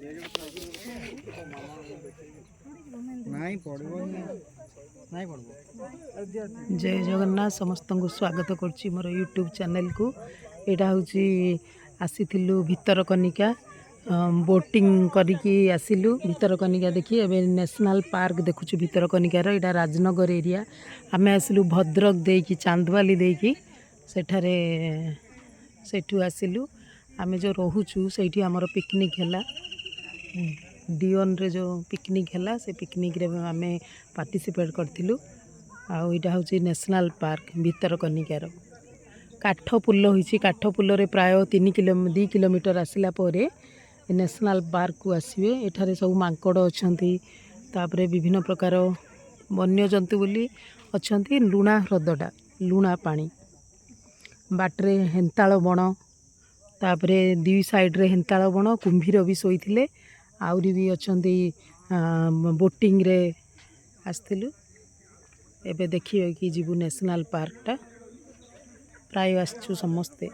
जय जगन्नाथ समस्त को स्वागत करुच्ची मोर यूट्यूब चैनल को। यहाँ हूँ आसी भितरकनिका बोटिंग करिकी आसिलु भितरकनिका देखी एवं नेशनल पार्क देखुछु भितरकनिकार। यहाँ राजनगर एरिया आम आसिलु भद्रक देकी चांदवाली देकी सेठारे सेठू आसिलु आम जो रोचु से आमर पिकनिक है डिओन रे जो पिकनिक है से पिकनिक रे आम पार्टिसिपेट करथिलु। आउ इटा हूँ नेशनल पार्क भितरकनिकार काठपुल होइछि। काठपुल रे प्राय 2 किलोमीटर आसिला परे नेशनल पार्क को आसबे। एठारे सब मांकड़ अछंती तापरे विभिन्न प्रकार वन्य जंतु बोली अछंती। लुणा ह्रदटा लुणा पानी बाटरे हेन्ताल बण तापरे दी साइड रे हेन्ताल बण कुंभीर भी सोईथिले आउरी भी अछंती बोटिंग रे आस्थिलु। एबे देखिए कि जीवु नेशनल पार्कटा प्राय आसछु समस्ते।